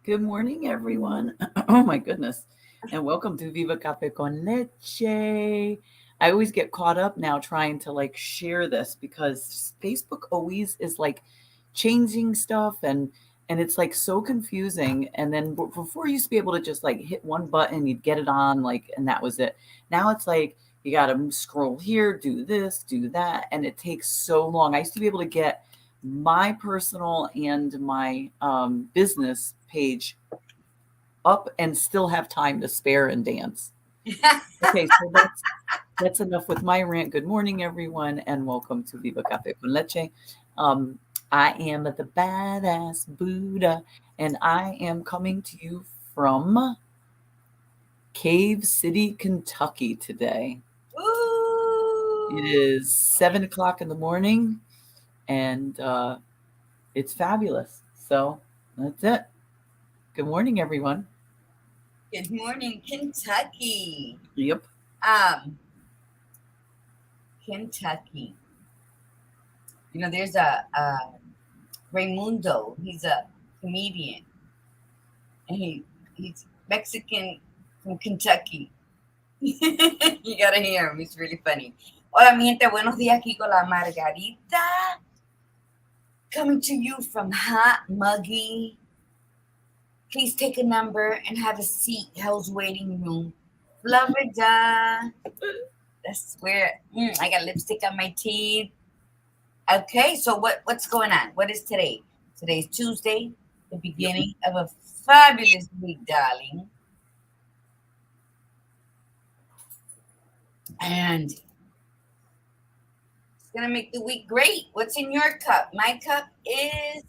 Good morning, everyone. Oh my goodness. And welcome to Viva Cafe con Leche. I always get caught up now trying to share this because Facebook always is changing stuff and it's so confusing. And then before you used to be able to just hit one button, you'd get it on and that was it. Now it's you got to scroll here, do this, do that. And it takes so long. I used to be able to get my personal and my business page up and still have time to spare and dance. Okay, so that's enough with my rant. Good morning, everyone, and welcome to Viva Cafe con Leche. I am the badass Buddha, and I am coming to you from Cave City, Kentucky today. Ooh. It is 7 o'clock in the morning, and it's fabulous. So that's it. Good morning, everyone. Good morning, Kentucky. Yep. Kentucky. You know, there's a Raimundo. He's a comedian, and he's Mexican from Kentucky. You gotta hear him. He's really funny. Hola, mi gente. Buenos días. Aquí con la Margarita. Coming to you from hot, muggy. Please take a number and have a seat. Hell's waiting room. Florida. That's where I got lipstick on my teeth. Okay, so what's going on? What is today? Today's Tuesday, the beginning of a fabulous week, darling. And it's gonna make the week great. What's in your cup? My cup is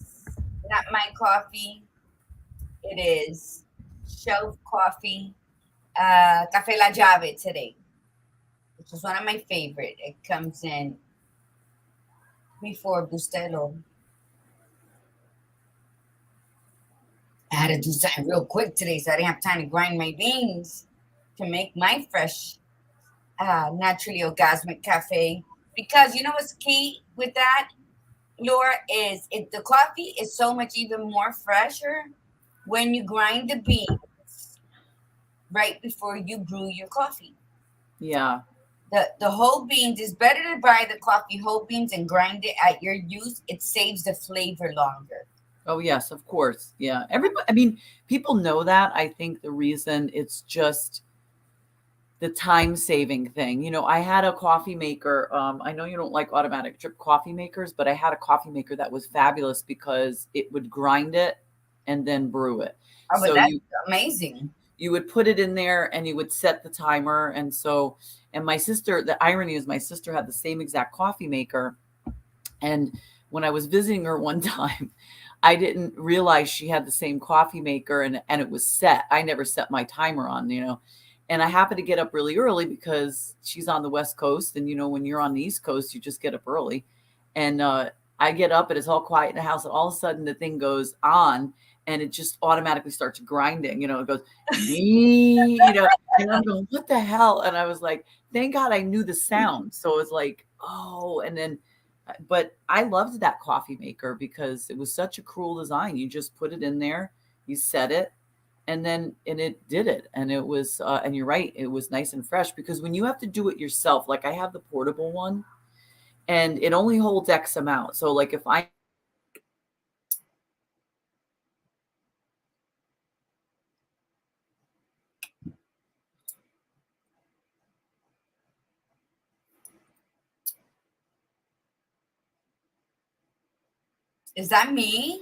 not my coffee. It is shelf coffee, Café La Llave today, which is one of my favorite. It comes in before Bustelo. I had to do something real quick today, so I didn't have time to grind my beans to make my fresh, naturally orgasmic cafe. Because you know what's key with that, Laura, is the coffee is so much even more fresher when you grind the beans right before you brew your coffee. Yeah. The whole beans is better to buy the coffee whole beans and grind it at your use. It saves the flavor longer. Oh, yes, of course. Yeah. Everybody, people know that. I think the reason it's just the time saving thing. You know, I had a coffee maker. I know you don't like automatic drip coffee makers, but I had a coffee maker that was fabulous because it would grind it and then brew it. Oh, but that's amazing. You would put it in there and you would set the timer. And my sister, the irony is my sister had the same exact coffee maker. And when I was visiting her one time, I didn't realize she had the same coffee maker and it was set. I never set my timer on, and I happened to get up really early because she's on the West Coast. And, when you're on the East Coast, you just get up early. And I get up and it's all quiet in the house. And all of a sudden the thing goes on and it just automatically starts grinding. It goes, and I'm going, what the hell? And I was like, thank God I knew the sound. So it was like, oh, and then, but I loved that coffee maker because it was such a cool design. You just put it in there, you set it, and it did it. And it was, and you're right, it was nice and fresh because when you have to do it yourself, like I have the portable one and it only holds X amount. So like if I, Is that me?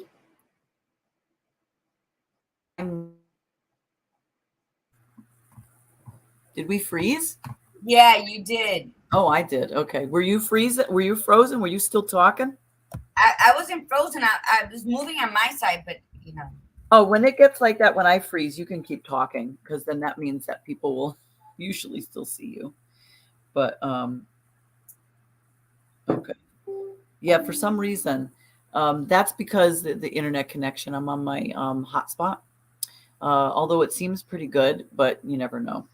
Did we freeze? Yeah, you did. Oh, I did. Okay. Were you freezing? Were you frozen? Were you still talking? I wasn't frozen. I was moving on my side, but Oh, when it gets like that, when I freeze, you can keep talking because then that means that people will usually still see you. But okay. Yeah, for some reason, that's because the internet connection. I'm on my hotspot. Although it seems pretty good, but you never know.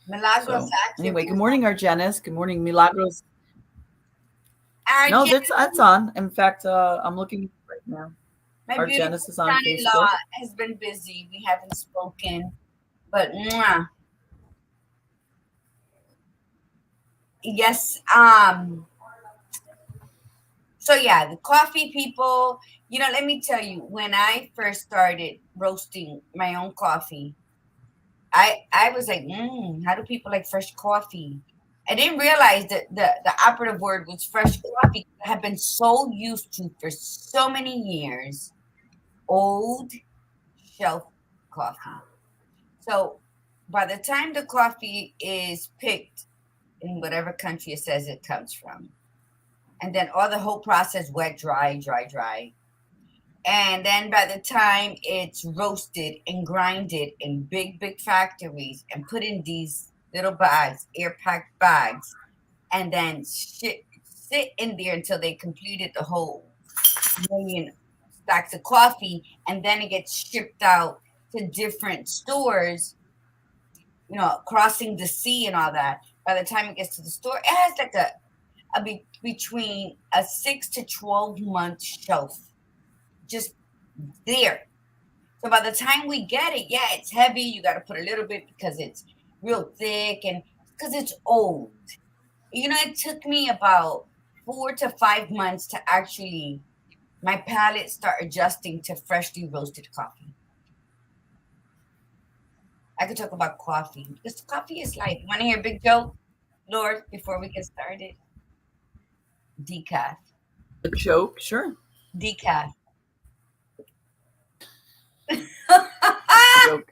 Milagros So active. anyway, good morning, Argenis. Good morning, Milagros. No, Arjen, that's on. In fact, I'm looking right now. my Argenis beautiful is on son-in-law Facebook. has been busy. We haven't spoken, but mwah. Yes. So yeah, the coffee people. Let me tell you, when I first started roasting my own coffee, I was like, how do people like fresh coffee? I didn't realize that the operative word was fresh coffee. I have been so used to for so many years old shelf coffee. So by the time the coffee is picked in whatever country it says it comes from, and then all the whole process wet, dry, dry, dry. And then by the time it's roasted and grinded in big, big factories and put in these little bags, air packed bags, and then sit in there until they completed the whole million stacks of coffee, and then it gets shipped out to different stores, crossing the sea and all that. By the time it gets to the store, it has like between a 6 to 12 month shelf just there. So by the time we get it, yeah, it's heavy. You got to put a little bit because it's real thick and because it's old. It took me about 4 to 5 months to actually my palate start adjusting to freshly roasted coffee. I could talk about coffee because coffee is life. Want to hear a big joke, Lord, before we get started? Decaf. A joke, sure. Decaf. Joke.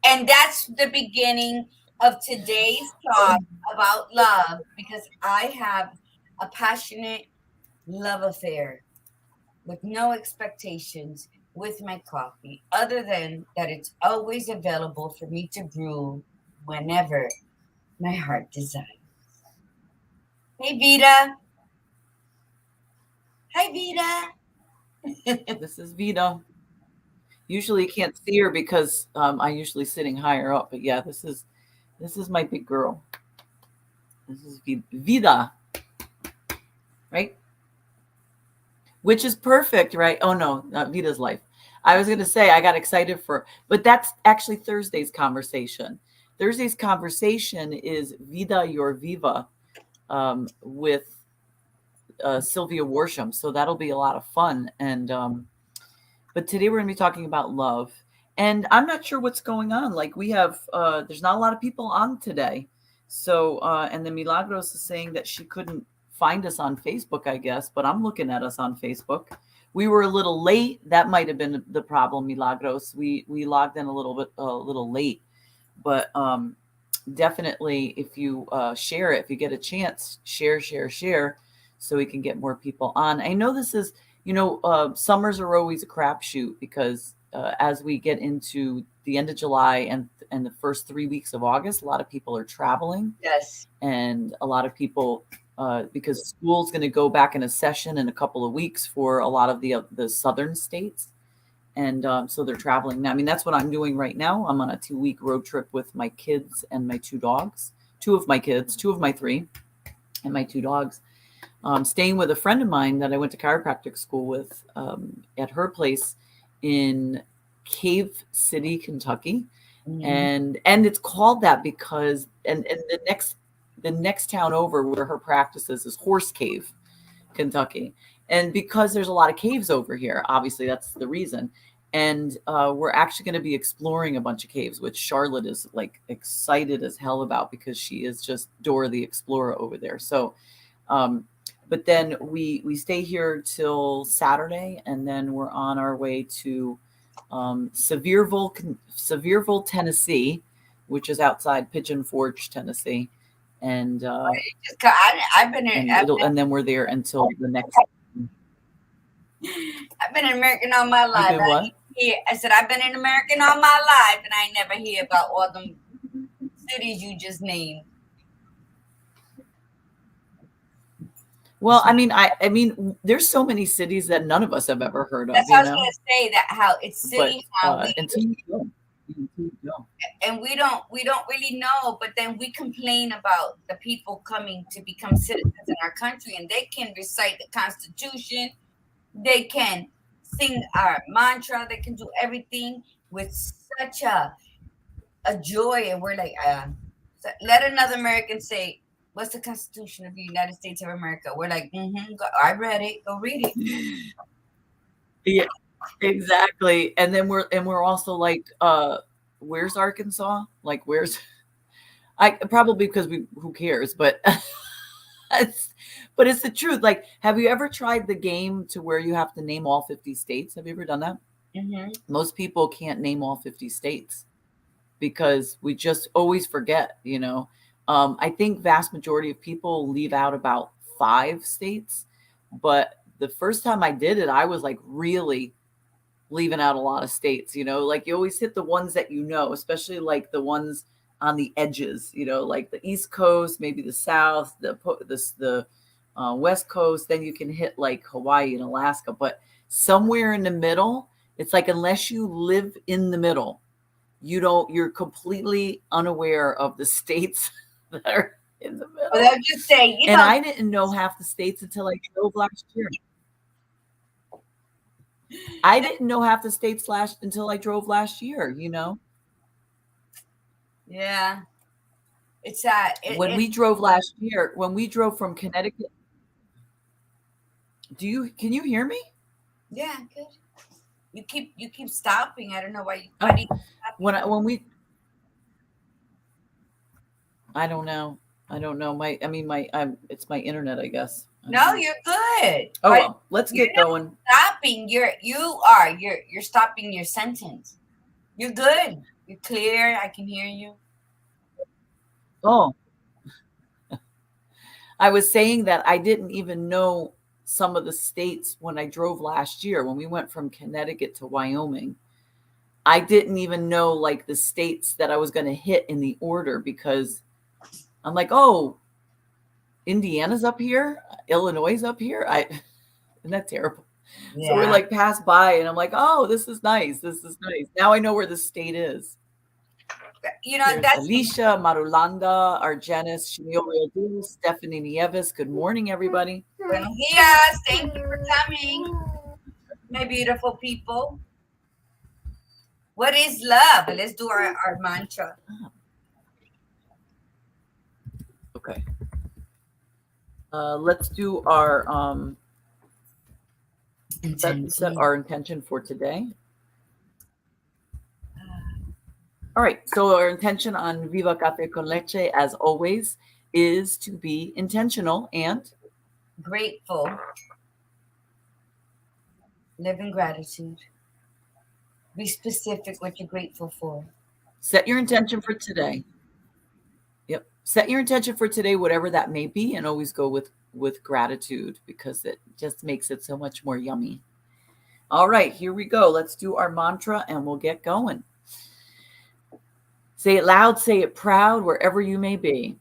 And that's the beginning of today's talk about love because I have a passionate love affair with no expectations with my coffee other than that it's always available for me to brew whenever my heart desires. Hey, Vita. Hi, Vita. This is Vita. Usually you can't see her because I'm usually sitting higher up. But yeah, this is my big girl. This is Vida, right? Which is perfect, right? Oh no, not Vita's life. I was going to say I got excited but that's actually Thursday's conversation. Thursday's conversation is Vida Your Viva with Sylvia Worsham. So that'll be a lot of fun. And but today we're going to be talking about love. And I'm not sure what's going on. Like we have, there's not a lot of people on today. So, and then Milagros is saying that she couldn't find us on Facebook, I guess, but I'm looking at us on Facebook. We were a little late. That might have been the problem, Milagros. We logged in a little late, but definitely if you share it, if you get a chance, share, so we can get more people on. I know this is, summers are always a crapshoot because as we get into the end of July and the first 3 weeks of August, a lot of people are traveling. Yes. And a lot of people, because school's going to go back in a session in a couple of weeks for a lot of the southern states. And so they're traveling now. I mean, that's what I'm doing right now. I'm on a 2-week road trip with my kids and my 2 dogs, 2 of my kids, 2 of my 3, and my 2 dogs. Staying with a friend of mine that I went to chiropractic school with at her place in Cave City, Kentucky. Mm-hmm. And it's called that because and the next town over where her practice is Horse Cave, Kentucky. And because there's a lot of caves over here, obviously that's the reason. And we're actually going to be exploring a bunch of caves, which Charlotte is like excited as hell about because she is just Dora the Explorer over there. So but then we stay here till Saturday, and then we're on our way to Sevierville, Tennessee, which is outside Pigeon Forge, Tennessee, and I've been in. and then we're there until the next. I've been in American all my life. Been what? I said I've been in American all my life, and I ain't never hear about all them cities you just named. Well, I mean, there's so many cities that none of us have ever heard of. That's what I was gonna say. That how it's city, until you go. And we don't really know, but then we complain about the people coming to become citizens in our country, and they can recite the Constitution, they can sing our mantra, they can do everything with such a joy, and we're like, let another American say, "What's the Constitution of the United States of America?" We're like, I read it. Go read it. Yeah, exactly. And then we're also like, where's Arkansas? Like, where's probably because who cares? But it's the truth. Like, have you ever tried the game to where you have to name all 50 states? Have you ever done that? Mm-hmm. Most people can't name all 50 states because we just always forget, I think vast majority of people leave out about 5 states, but the first time I did it, I was like really leaving out a lot of states, like you always hit the ones that, especially like the ones on the edges, like the East Coast, maybe the South, the West Coast, then you can hit like Hawaii and Alaska, but somewhere in the middle, it's like, unless you live in the middle, you're completely unaware of the states that are in the middle. Well, they'll just say, and I didn't know half the states until I drove last year. I didn't know half the states until I drove last year, Yeah. It's that. When we drove last year, when we drove from Connecticut. Can you hear me? Yeah, good. You keep stopping. I don't know why you when we I don't know. It's my internet, I guess. No, you're good. Oh, well, let's get going. Stopping. You're stopping your sentence. You're good. You're clear. I can hear you. Oh. I was saying that I didn't even know some of the states when I drove last year, when we went from Connecticut to Wyoming. I didn't even know like the states that I was going to hit in the order, because I'm like, oh, Indiana's up here, Illinois is up here. Isn't that terrible? Yeah. So we like passed by and I'm like, oh, this is nice. Now I know where the state is. There's that's Alicia, Marulanda, Argenis, Shimio, Stephanie Nieves. Good morning, everybody. Buenos dias. Thank you for coming, my beautiful people. What is love? Let's do our mantra. Okay. Let's do our set our intention for today. All right, so our intention on Viva Cafe con Leche, as always, is to be intentional and grateful. Live in gratitude. Be specific what you're grateful for. Set your intention for today. Yep. Set your intention for today, whatever that may be, and always go with gratitude, because it just makes it so much more yummy. All right, here we go. Let's do our mantra and we'll get going. Say it loud, say it proud, wherever you may be.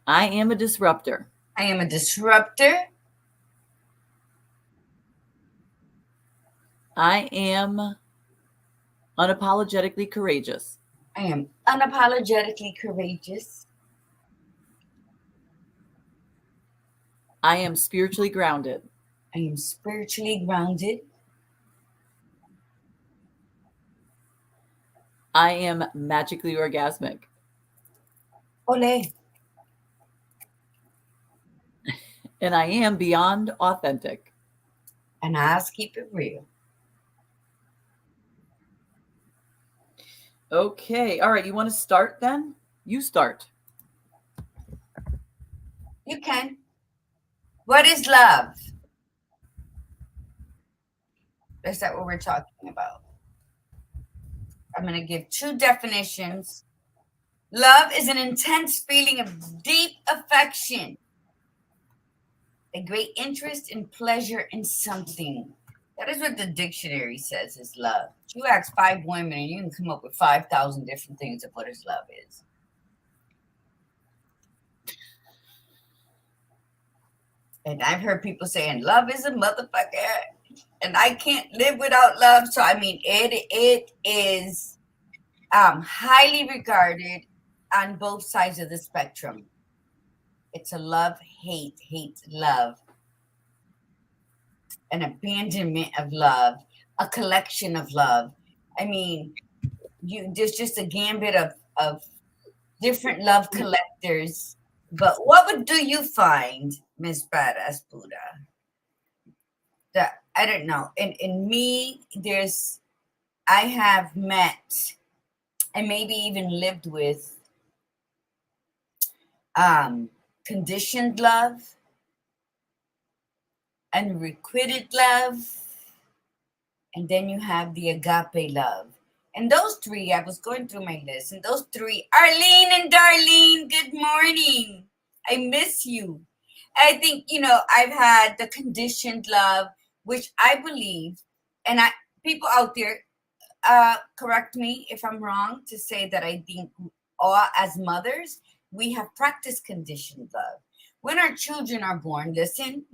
I am a disruptor. I am a disruptor. I am unapologetically courageous. I am unapologetically courageous. I am spiritually grounded. I am spiritually grounded. I am magically orgasmic. Ole. And I am beyond authentic. And I keep it real. Okay. All right. You want to start then? You start. You can. What is love? Is that what we're talking about? I'm going to give 2 definitions Love is an intense feeling of deep affection, a great interest and pleasure in something. That is what the dictionary says is love. You ask 5 women and you can come up with 5,000 different things of what is love is. And I've heard people saying love is a motherfucker and I can't live without love. So I mean it is highly regarded on both sides of the spectrum. It's a love, hate, love, an abandonment of love, a collection of love. I mean, there's just a gambit of different love collectors. But what would do you find, Miss Badass Buddha? That I don't know. In me, I have met and maybe even lived with conditioned love, unrequited love, and then you have the agape love. And those three, I was going through my list, and those three, Arlene and Darlene, good morning. I miss you. I think, I've had the conditioned love, which I believe, and people out there, correct me if I'm wrong to say that I think all as mothers, we have practiced conditioned love. When our children are born, listen.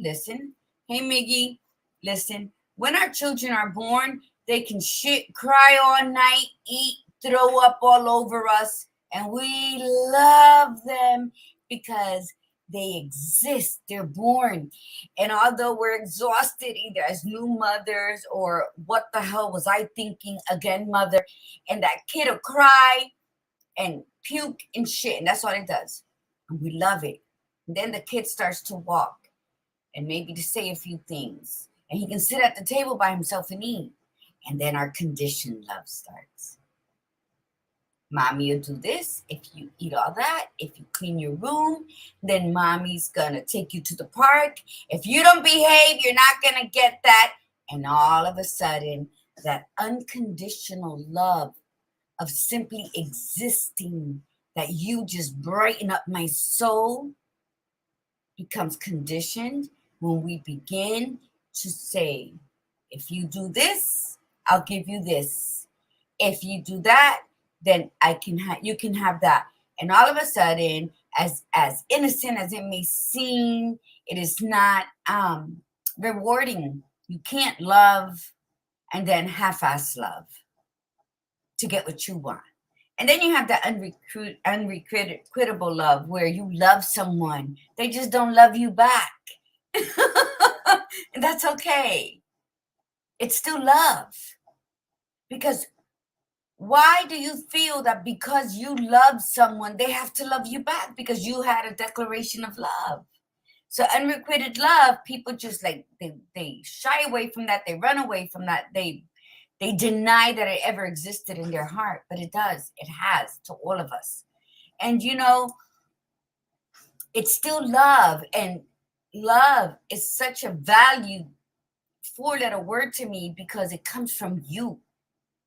Hey, Miggy, listen. When our children are born, they can shit, cry all night, eat, throw up all over us, and we love them because they exist. They're born. And although we're exhausted either as new mothers or what the hell was I thinking again, mother, and that kid will cry and puke and shit, and that's all it does. And we love it. And then the kid starts to walk and maybe to say a few things. And he can sit at the table by himself and eat. And then our conditioned love starts. Mommy will do this if you eat all that. If you clean your room, then mommy's gonna take you to the park. If you don't behave, you're not gonna get that. And all of a sudden, that unconditional love of simply existing, that you just brighten up my soul, becomes conditioned when we begin to say, if you do this, I'll give you this. If you do that, then you can have that. And all of a sudden, as innocent as it may seem, it is not rewarding. You can't love and then half-ass love to get what you want. And then you have that unrequittable love where you love someone, they just don't love you back. And that's okay. It's still love. Because why do you feel that because you love someone, they have to love you back? Because you had a declaration of love. So unrequited love, people just like, they shy away from that. They run away from that. They deny that it ever existed in their heart, but it does. It has to all of us. And, it's still love. And love is such a valued four-letter word to me because it comes from you.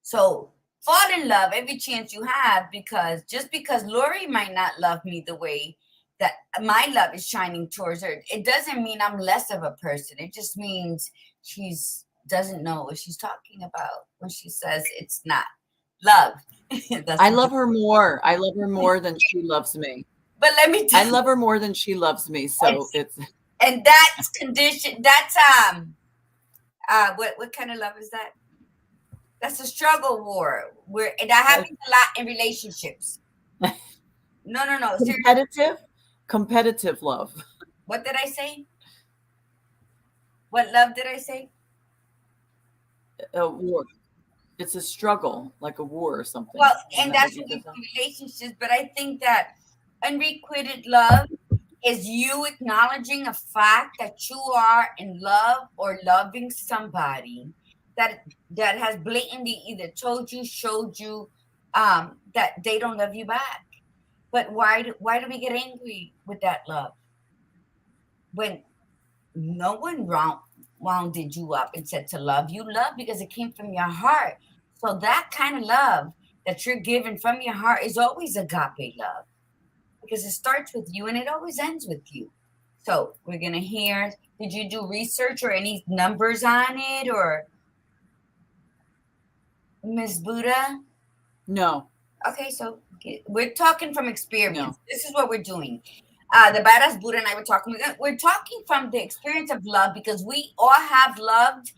So fall in love every chance you have, because just because Lori might not love me the way that my love is shining towards her, it doesn't mean I'm less of a person. It just means she's doesn't know what she's talking about when she says it's not love. I love her more. I love her more than she loves me. But let me tell I love her more than she loves me. So it's and that's condition. That's what kind of love is that? That's a struggle war. And that happens a lot in relationships. No. Competitive love. What did I say? What love did I say? A war. It's a struggle, like a war or something. Well, and that's relationships. But I think that unrequited love is you acknowledging a fact that you are in love or loving somebody that has blatantly either told you, showed you that they don't love you back. But why do we get angry with that love when no one rounded you up and said to love? You love because it came from your heart. So that kind of love that you're giving from your heart is always agape love, because it starts with you and it always ends with you. So we're gonna hear. Did you do research or any numbers on it, or Miss Buddha? No, Okay, so we're talking from experience. no. This is what we're doing. The badass Buddha and I were talking. We're talking from the experience of love, because we all have loved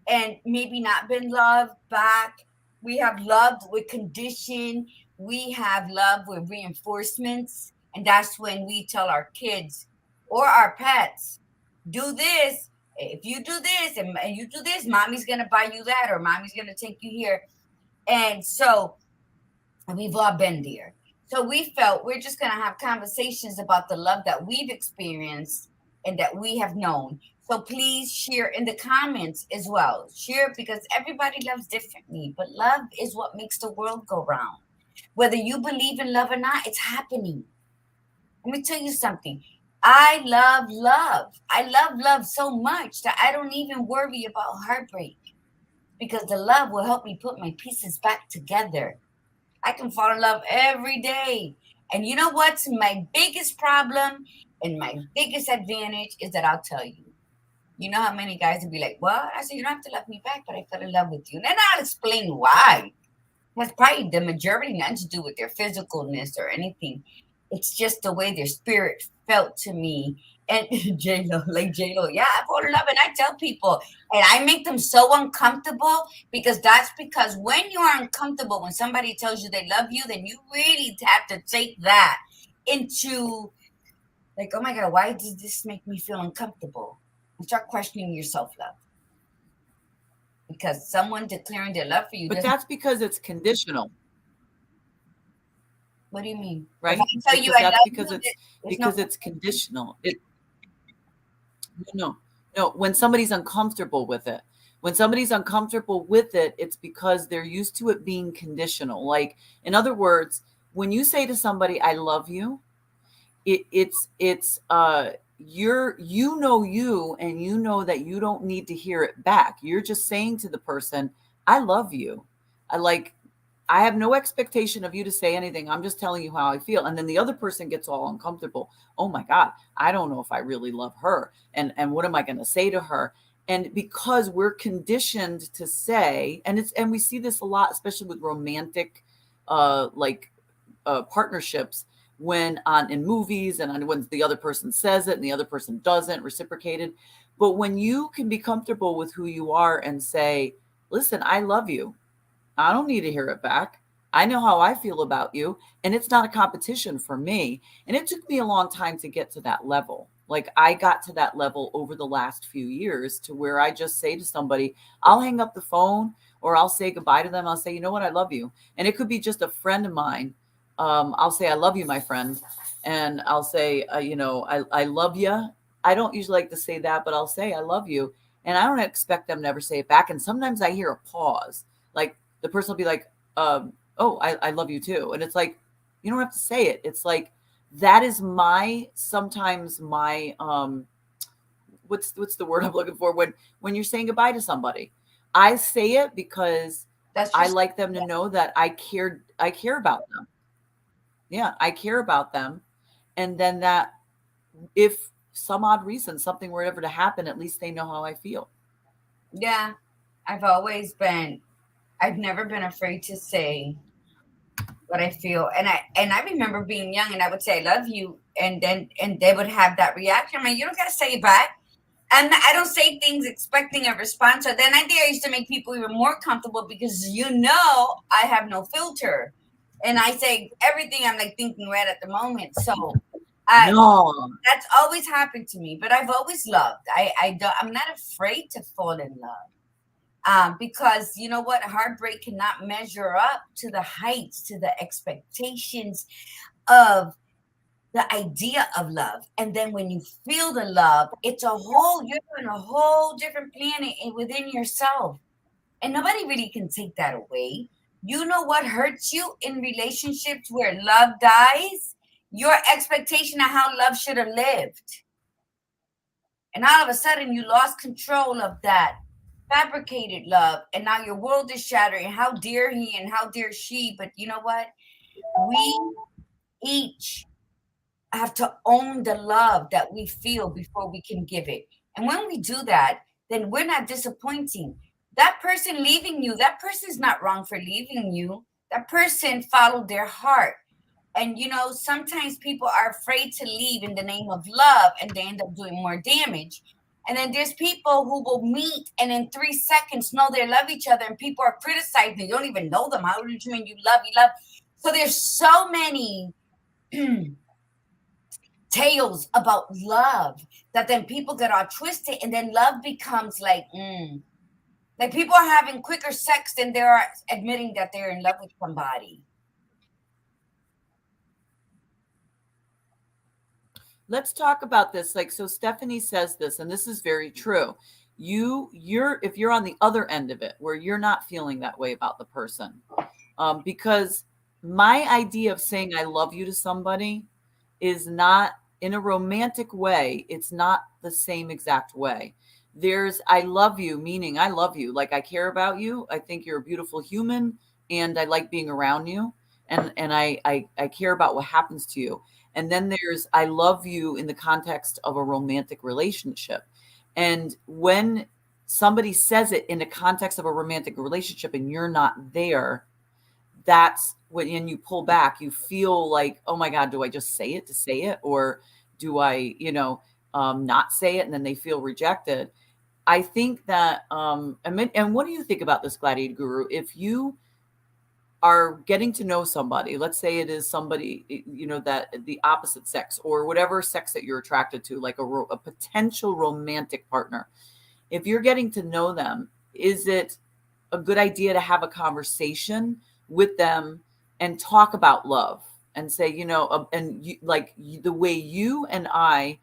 and maybe not been loved back. We have loved with condition. We have loved with reinforcements. And that's when we tell our kids or our pets, do this. If you do this and you do this, mommy's going to buy you that, or mommy's going to take you here. And so we've all been there. So we felt we're just going to have conversations about the love that we've experienced and that we have known. So please share in the comments as well. Share, because everybody loves differently, but love is what makes the world go round. Whether you believe in love or not, it's happening. Let me tell you something. I love love. I love love so much that I don't even worry about heartbreak, because the love will help me put my pieces back together. I can fall in love every day. And you know what's my biggest problem and my biggest advantage is that I'll tell you. You know how many guys will be like, "What?" I said, "You don't have to love me back, but I fell in love with you." And then I'll explain why. That's probably the majority, nothing to do with their physicalness or anything. It's just the way their spirit felt to me. And J Lo, like J Lo, yeah, I fall in love, and I tell people, and I make them so uncomfortable, because that's because when you are uncomfortable, when somebody tells you they love you, then you really have to take that into like, oh my God, why does this make me feel uncomfortable? And start questioning your self love, because someone declaring their love for you But doesn't. that's because it's conditional, What do you mean? If right? I tell you Because I that's love you, because it's there's no. because it's conditional. No, no. When somebody's uncomfortable with it, it's because they're used to it being conditional. Like, in other words, when you say to somebody, "I love you," it's you know you, and you know that you don't need to hear it back. You're just saying to the person, "I love you." I like I have no expectation of you to say anything. I'm just telling you how I feel. And then the other person gets all uncomfortable. Oh my God, I don't know if I really love her. And what am I going to say to her? And because we're conditioned to say, and we see this a lot, especially with romantic like partnerships, when on in movies and when the other person says it and the other person doesn't reciprocated. But when you can be comfortable with who you are and say, "Listen, I love you. I don't need to hear it back. I know how I feel about you, and it's not a competition for me." And it took me a long time to get to that level. Like, I got to that level over the last few years, to where I just say to somebody, I'll hang up the phone or I'll say goodbye to them. I'll say, "You know what? I love you." And it could be just a friend of mine. I'll say, "I love you, my friend." And I'll say, I love you. I don't usually like to say that, but I'll say, "I love you." And I don't expect them to ever say it back. And sometimes I hear a pause. Like, the person will be like, "Oh, I love you too." And it's like, you don't have to say it. It's like, that is sometimes my, what's the word I'm looking for, when you're saying goodbye to somebody. I say it because That's I just. like them to know that I care about them. Yeah, I care about them. And then that, if some odd reason something were ever to happen, at least they know how I feel. Yeah, I've always been. I've never been afraid to say what I feel, and I remember being young, and I would say I love you, and they would have that reaction. I mean, you don't gotta say it back. And I don't say things expecting a response. So then I think I used to make people even more comfortable, because I have no filter, and I say everything I'm like thinking right at the moment. So I No. that's always happened to me. But I've always loved. I'm not afraid to fall in love. Because you know what, heartbreak cannot measure up to the heights, to the expectations of the idea of love. And then when you feel the love, you're in a whole different planet within yourself. And nobody really can take that away. You know what hurts you in relationships where love dies? Your expectation of how love should have lived. And all of a sudden you lost control of that fabricated love, and now your world is shattered, and how dare he and how dare she. But you know what? We each have to own the love that we feel before we can give it. And when we do that, then we're not disappointing. That person leaving you, that person's not wrong for leaving you. That person followed their heart. And sometimes people are afraid to leave in the name of love, and they end up doing more damage. And then there's people who will meet and in 3 seconds know they love each other, and people are criticizing. You don't even know them. How do you mean you love? So there's so many tales about love that then people get all twisted, and then love becomes like people are having quicker sex than they are admitting that they're in love with somebody. Let's talk about this. Like, so Stephanie says this, and this is very true. If you're on the other end of it, where you're not feeling that way about the person, because my idea of saying I love you to somebody is not in a romantic way. It's not the same exact way. There's I love you, meaning I love you, like I care about you. I think you're a beautiful human, and I like being around you, and I care about what happens to you. And then there's I love you in the context of a romantic relationship. And when somebody says it in the context of a romantic relationship and you're not there, that's when you pull back, you feel like, oh my God, do I just say it to say it? Or do I, not say it? And then they feel rejected. I think that, and what do you think about this, Gladiator Guru? If you are getting to know somebody, let's say it is somebody, that the opposite sex or whatever sex that you're attracted to, like a potential romantic partner, if you're getting to know them, is it a good idea to have a conversation with them and talk about love and say, the way you and I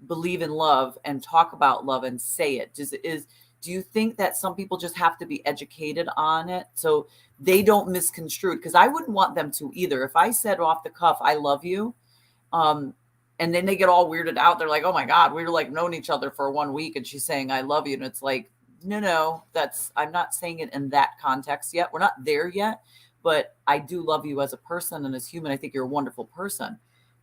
believe in love and talk about love and say it? Do you think that some people just have to be educated on it so they don't misconstrue it? Because I wouldn't want them to either. If I said off the cuff, I love you, and then they get all weirded out. They're like, oh my God, we're like known each other for 1 week and she's saying, I love you. And it's like, no, I'm not saying it in that context yet. We're not there yet, but I do love you as a person and as human. I think you're a wonderful person.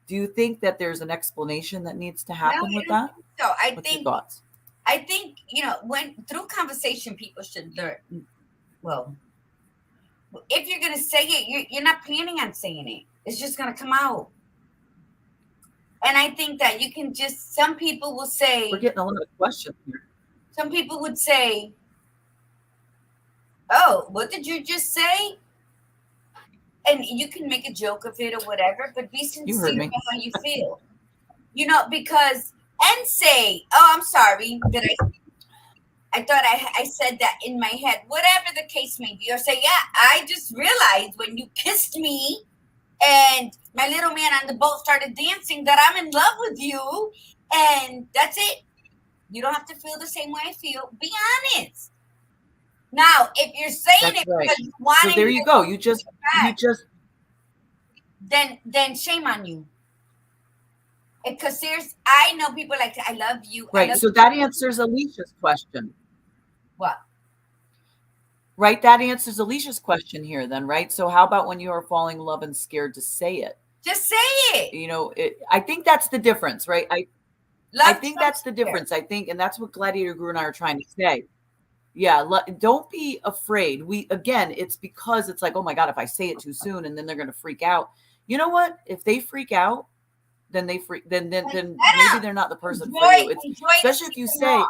Do you think that there's an explanation that needs to happen with that? So What's your thoughts? I think, when through conversation, people should learn. Well, if you're going to say it, you're not planning on saying it. It's just going to come out. And I think that you can some people will say. We're getting a lot of questions here. Some people would say, oh, what did you just say? And you can make a joke of it or whatever, but be sincere about how you feel. Because, and say, oh, I'm sorry that I thought I said that in my head, whatever the case may be. Or say, yeah, I just realized when you kissed me and my little man on the boat started dancing that I'm in love with you. And that's it. You don't have to feel the same way I feel. Be honest. Now, if you're saying That's it right. because you want so there you go. You just then shame on you. Because I know people like, I love you. Right. So that answers Alicia's question. What? Right. That answers Alicia's question here then, right? So how about when you are falling in love and scared to say it? Just say it. I think that's the difference, right? I think that's the difference. I think, and that's what Gladiator Guru and I are trying to say. Yeah. Don't be afraid. It's because it's like, oh my God, if I say it too soon and then they're going to freak out. You know what? If they freak out, then maybe they're not the person for you. Especially if you say,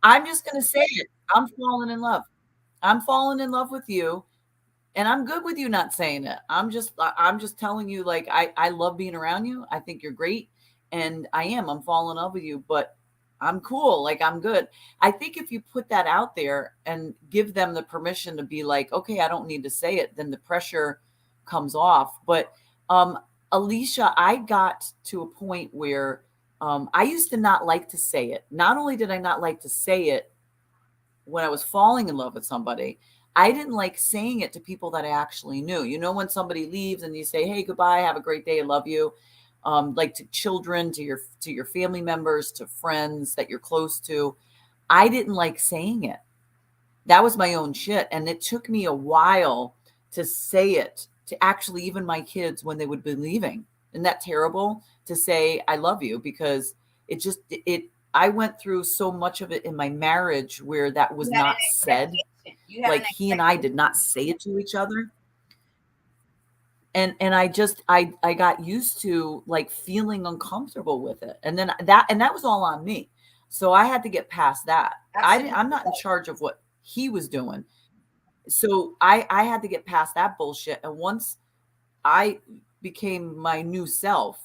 I'm just going to say it. I'm falling in love. I'm falling in love with you. And I'm good with you not saying it. I'm just telling you, like, I love being around you. I think you're great. And I'm falling in love with you, but I'm cool. Like, I'm good. I think if you put that out there and give them the permission to be like, okay, I don't need to say it, then the pressure comes off. But, Alicia, I got to a point where I used to not like to say it. Not only did I not like to say it when I was falling in love with somebody, I didn't like saying it to people that I actually knew. When somebody leaves and you say, hey, goodbye, have a great day, I love you. Like to children, to your family members, to friends that you're close to. I didn't like saying it. That was my own shit. And it took me a while to say it to actually even my kids when they would be leaving. Isn't that terrible to say, I love you? Because I went through so much of it in my marriage where that was You had an not said. expectation. You had an Like he and I did expectation. not say it to each other. And I got used to like feeling uncomfortable with it. And that was all on me. So I had to get past that. I'm Absolutely. not in charge of what he was doing. So I had to get past that bullshit. And once I became my new self,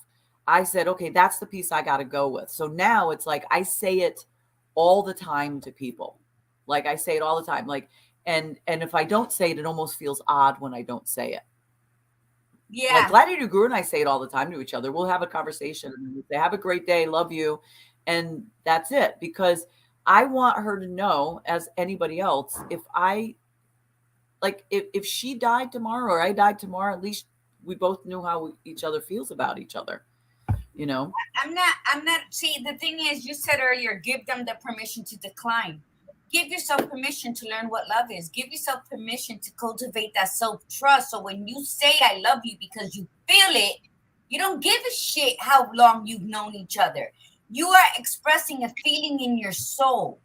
I said, okay, that's the piece I got to go with. So now it's like I say it all the time to people. Like I say it all the time. Like, and if I don't say it, it almost feels odd when I don't say it. Like Yeah. Gladiator Guru and I say it all the time to each other. We'll have a conversation and we say, have a great day, love you. And that's it. Because I want her to know, as anybody else, if I like if she died tomorrow or I died tomorrow, at least we both knew how each other feels about each other, you know? I'm not, see, the thing is, you said earlier, give them the permission to decline. Give yourself permission to learn what love is. Give yourself permission to cultivate that self trust. So when you say I love you because you feel it, you don't give a shit how long you've known each other. You are expressing a feeling in your soul.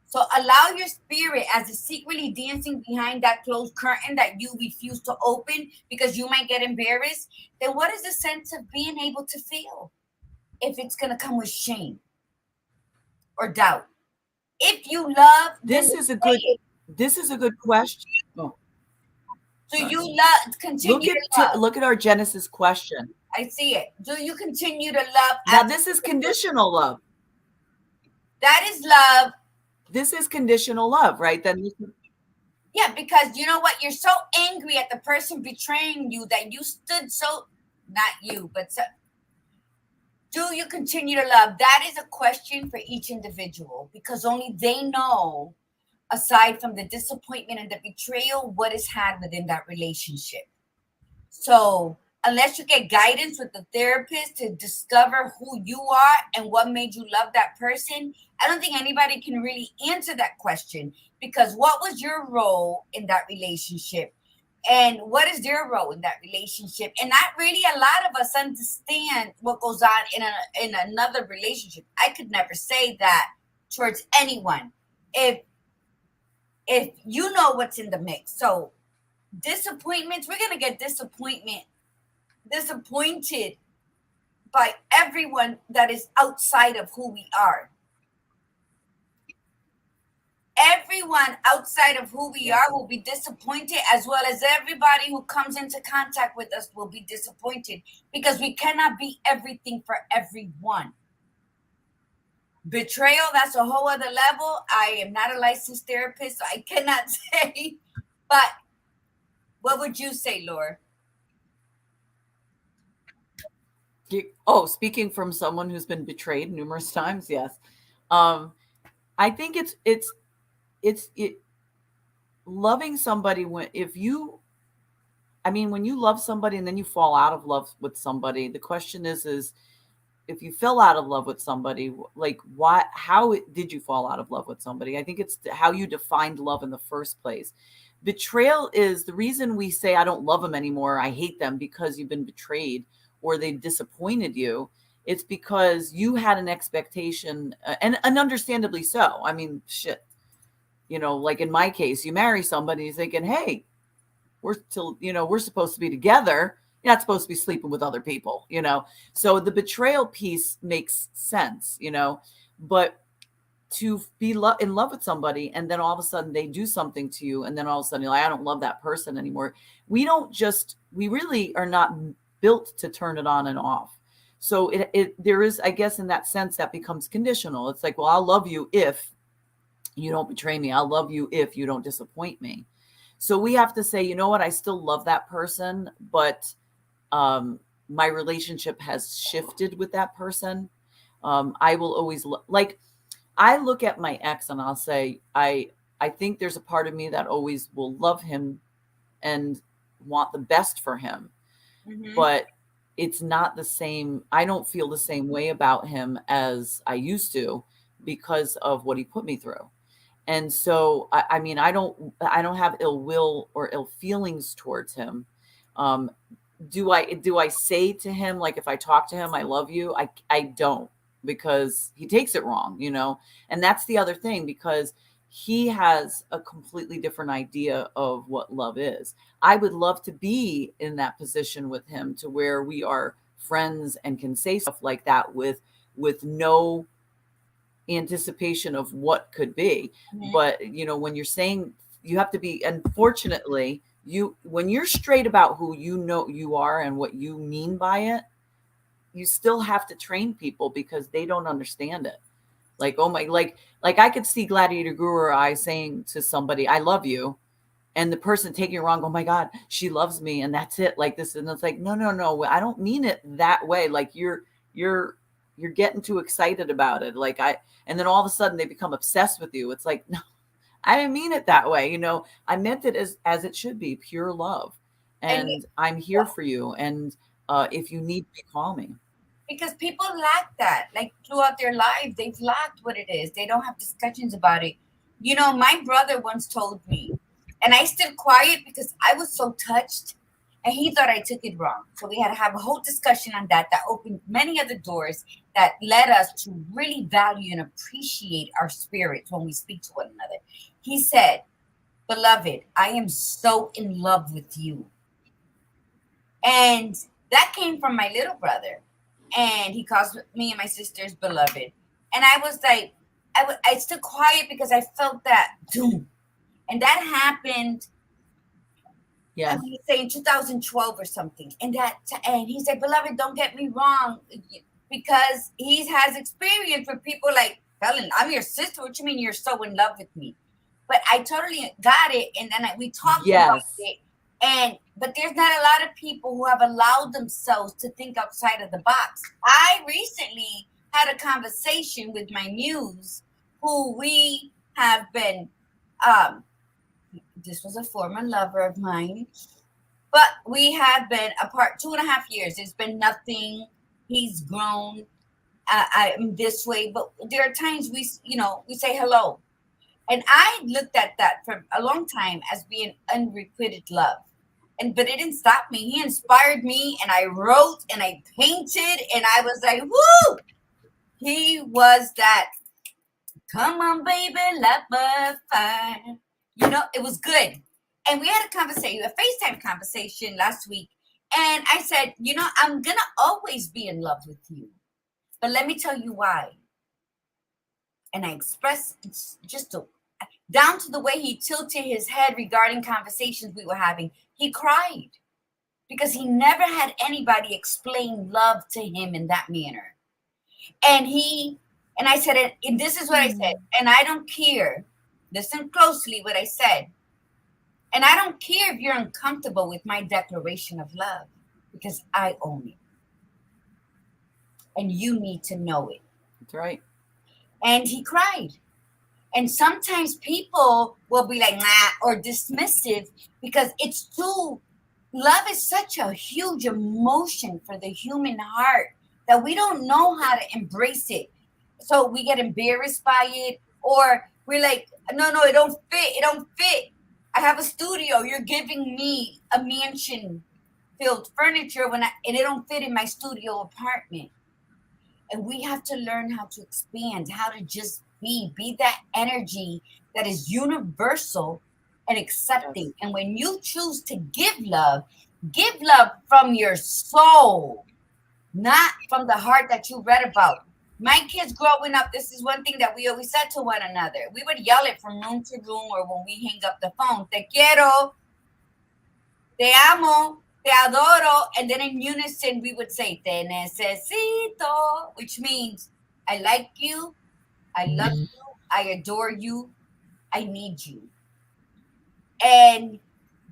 So allow your spirit, as it's secretly dancing behind that closed curtain that you refuse to open because you might get embarrassed. Then what is the sense of being able to feel if it's going to come with shame or doubt? If you love, then This is a say good it. this is a good question. Oh, Do sorry. you love, continue to love? Look at our Genesis question. I see it. Do you continue to love Now as this is conditional love. that is love? This is conditional love, right? Yeah, because you know what? You're so angry at the person betraying you that you stood so, not you, but so, do you continue to love? That is a question for each individual because only they know, aside from the disappointment and the betrayal, what is had within that relationship. So, unless you get guidance with the therapist to discover who you are and what made you love that person, I don't think anybody can really answer that question because what was your role in that relationship? And what is their role in that relationship? And not really a lot of us understand what goes on in another relationship. I could never say that towards anyone if you know what's in the mix. So disappointments, we're gonna get disappointed by everyone that is outside of who we are. Everyone outside of who we are will be disappointed, as well as everybody who comes into contact with us will be disappointed because we cannot be everything for everyone. Betrayal, that's a whole other level. I am not a licensed therapist, so I cannot say. But what would you say, Laura? Oh, speaking from someone who's been betrayed numerous times, yes. Um, I think it loving somebody when you love somebody and then you fall out of love with somebody, the question is if you fell out of love with somebody, like how did you fall out of love with somebody? I think it's how you defined love in the first place. Betrayal is the reason we say I don't love them anymore, I hate them, because you've been betrayed or they disappointed you. It's because you had an expectation, and understandably so. I mean, shit, like in my case, you marry somebody, you're thinking, hey, we're supposed to be together. You're not supposed to be sleeping with other people. So the betrayal piece makes sense. But to be in love with somebody and then all of a sudden they do something to you and then all of a sudden you're like, I don't love that person anymore. We really are not built to turn it on and off. So there is, I guess, in that sense, that becomes conditional. It's like, well, I'll love you if you don't betray me. I'll love you if you don't disappoint me. So we have to say, you know what? I still love that person, but my relationship has shifted with that person. I will always like, I look at my ex and I'll say, I think there's a part of me that always will love him and want the best for him. Mm-hmm. But it's not the same. I don't feel the same way about him as I used to because of what he put me through. And so I mean, I don't have ill will or ill feelings towards him. Um, do I say to him, like, if I talk to him, I love you? I don't, because he takes it wrong, and that's the other thing, because he has a completely different idea of what love is. I would love to be in that position with him, to where we are friends and can say stuff like that with no anticipation of what could be. Mhm. But when you're saying, you have to be, unfortunately, when you're straight about who you are and what you mean by it, you still have to train people, because they don't understand it. Like, oh my, like I could see Gladiator Guru or I saying to somebody, I love you, and the person taking it wrong, oh my God, she loves me, and that's it, like this. And it's like, no, no, no, I don't mean it that way. Like, you're you're getting too excited about it. And then all of a sudden they become obsessed with you. It's like, no, I didn't mean it that way. I meant it as it should be, pure love. And And I'm here for you. And if you need me, call me. because people lack that, like throughout their life, they've lacked what it is. They don't have discussions about it. My brother once told me, and I stood quiet because I was so touched, and he thought I took it wrong. So we had to have a whole discussion on that. That opened many other doors that led us to really value and appreciate our spirits when we speak to one another. He said, "Beloved, I am so in love with you." And that came from my little brother. And he calls me and my sisters beloved. And I was like, I stood quiet because I felt that doom. And that happened, I Yes. want to say in 2012 or something. And he said, beloved, don't get me wrong, because he has experience with people like, Helen, I'm your sister. What you mean you're so in love with me? But I totally got it. And then we talked about Yes. it. But there's not a lot of people who have allowed themselves to think outside of the box. I recently had a conversation with my muse, who we have been, um, this was a former lover of mine, but we have been apart 2.5 years. It's been nothing. He's grown. I'm this way, but there are times we say hello. And I looked at that for a long time as being unrequited love. But it didn't stop me. He inspired me, and I wrote and I painted, and I was like, woo! He was that, come on, baby, love fire. It was good. And we had a conversation, a FaceTime conversation last week. And I said, I'm going to always be in love with you. But let me tell you why. And I expressed down to the way he tilted his head regarding conversations we were having. He cried because he never had anybody explain love to him in that manner. And I said, and this is what I said, and I don't care. Listen closely what I said. And I don't care if you're uncomfortable with my declaration of love, because I own it. And you need to know it. That's right. And he cried. And sometimes people will be like, nah, or dismissive, because love is such a huge emotion for the human heart that we don't know how to embrace it. So we get embarrassed by it, or we're like, no, it don't fit. I have a studio. You're giving me a mansion filled furniture and it don't fit in my studio apartment. And we have to learn how to expand, how to just be that energy that is universal and accepting. Yes. And when you choose to give love from your soul, not from the heart that you read about. My kids growing up, this is one thing that we always said to one another. We would yell it from room to room, or when we hang up the phone, te quiero, te amo, te adoro. And then in unison, we would say, te necesito, which means I like you, I love you, I adore you, I need you. And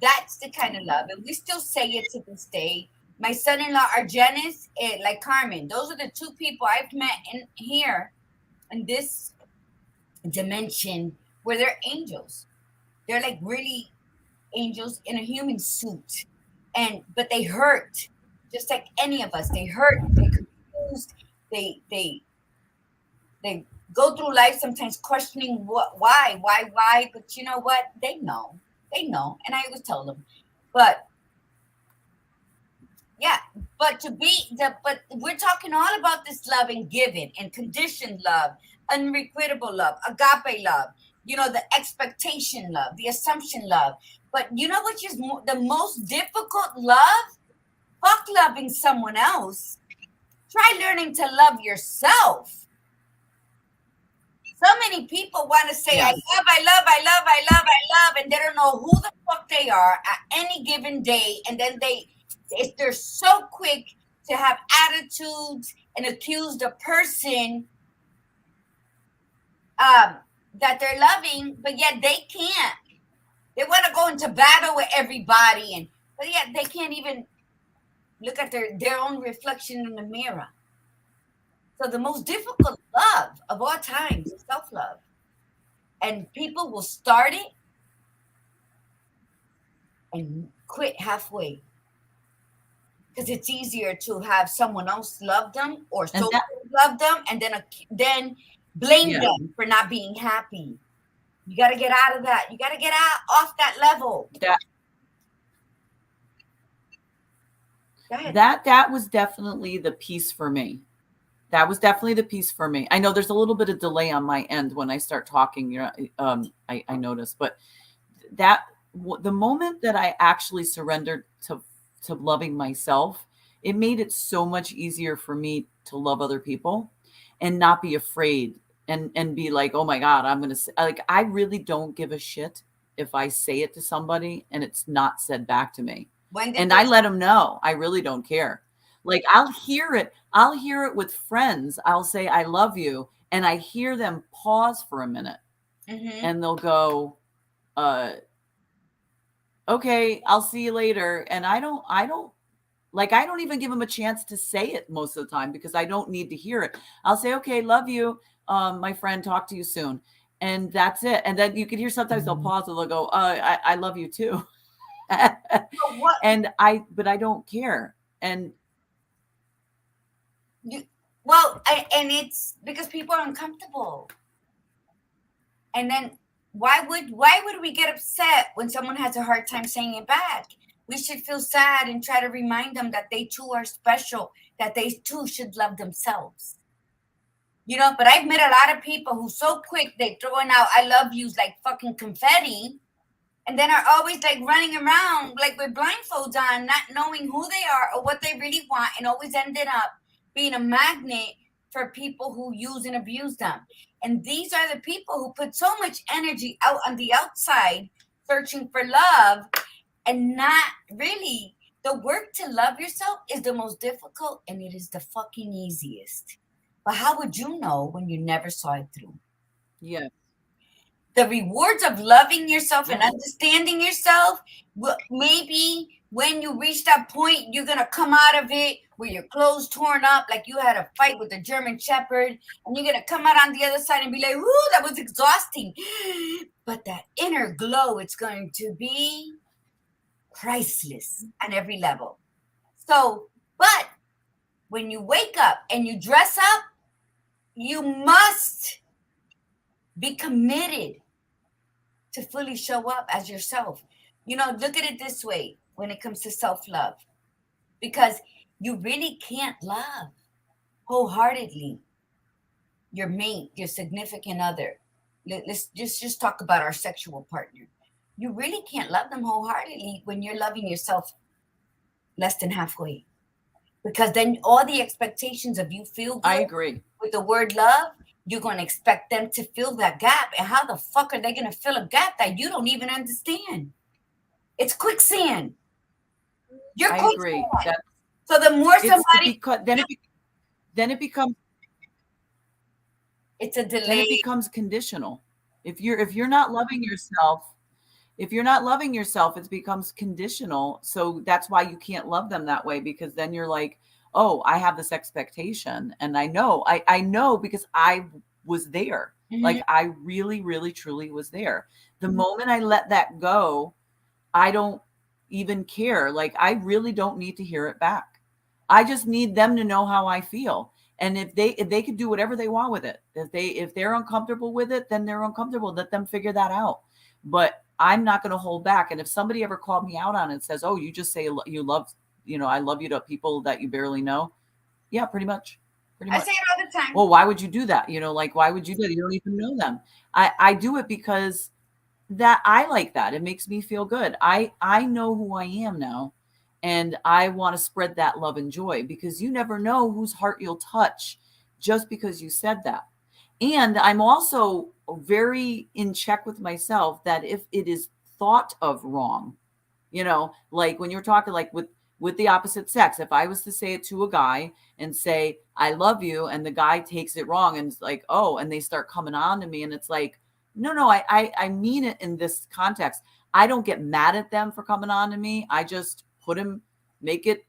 that's the kind of love. And we still say it to this day. My son-in-law, Argenis, like Carmen, those are the two people I've met in here in this dimension where they're angels. They're like really angels in a human suit. But they hurt just like any of us. They hurt, they confused, they go through life sometimes questioning why. But you know what? They know. They know. And I always tell them. But yeah, but we're talking all about this love and giving and conditioned love, unrequital love, agape love, the expectation love, the assumption love. But you know what is the most difficult love? Fuck loving someone else. Try learning to love yourself. So many people want to say, Yes. I love, and they don't know who the fuck they are at any given day. And then they're so quick to have attitudes and accuse the person that they're loving, but yet they can't. They want to go into battle with everybody, but yet they can't even look at their own reflection in the mirror. So the most difficult love of all times is self-love. And people will start it and quit halfway. Because it's easier to have someone else love them or love them and then blame them for not being happy. You got to get out of that. You got to get off that level. That was definitely the piece for me. That was definitely the piece for me. I know there's a little bit of delay on my end when I start talking. I notice, but the moment that I actually surrendered to loving myself, it made it so much easier for me to love other people and not be afraid and be like, oh my God, I'm going to like, I really don't give a shit if I say it to somebody and it's not said back to me. And I let them know. I really don't care. Like I'll hear it with friends. I'll say, I love you. And I hear them pause for a minute and they'll go, okay, I'll see you later. And I don't even give them a chance to say it most of the time because I don't need to hear it. I'll say, okay, love you. My friend, talk to you soon. And that's it. And then you can hear sometimes they'll pause and they'll go, I love you too. But I don't care. And and it's because people are uncomfortable. And then why would we get upset when someone has a hard time saying it back? We should feel sad and try to remind them that they too are special, that they too should love themselves. But I've met a lot of people who so quick they throwing out I love yous like fucking confetti, and then are always like running around like with blindfolds on, not knowing who they are or what they really want, and always ended up being a magnet for people who use and abuse them. And these are the people who put so much energy out on the outside searching for love and not really. The work to love yourself is the most difficult and it is the fucking easiest. But how would you know when you never saw it through? Yeah. The rewards of loving yourself and understanding yourself, maybe when you reach that point, you're going to come out of it with your clothes torn up like you had a fight with a German Shepherd, and you're going to come out on the other side and be like, ooh, that was exhausting. But that inner glow, it's going to be priceless on every level. So, but when you wake up and you dress up, you must be committed to fully show up as yourself. Look at it this way when it comes to self-love, because you really can't love wholeheartedly your mate, your significant other. Let's just talk about our sexual partner. You really can't love them wholeheartedly when you're loving yourself less than halfway, because then all the expectations of you feel good. I agree with the word love. You're going to expect them to fill that gap. And how the fuck are they going to fill a gap that you don't even understand? It's quicksand. You're I agree. So the more somebody... Then it becomes... It's a delay. Then it becomes conditional. If you're not loving yourself, it becomes conditional. So that's why you can't love them that way, because then you're like, oh, I have this expectation, and I know because I was there. Like I really, really, truly was there. The moment I let that go, I don't even care. Like I really don't need to hear it back. I just need them to know how I feel. And if they could do whatever they want with it, if they're uncomfortable with it, then they're uncomfortable. Let them figure that out. But I'm not going to hold back. And if somebody ever called me out on it and says, "Oh, you just say you love, I love you to people that you barely know," yeah, pretty much. I say it all the time. Well, why would you do that? Like, why would you do that? You don't even know them. I do it because that I like that. It makes me feel good. I know who I am now, and I want to spread that love and joy, because you never know whose heart you'll touch just because you said that. And I'm also very in check with myself that if it is thought of wrong, like when you're talking like with the opposite sex, if I was to say it to a guy and say, "I love you," and the guy takes it wrong and it's like, "Oh," and they start coming on to me, and it's like, no, I mean it in this context. I don't get mad at them for coming on to me. I just make it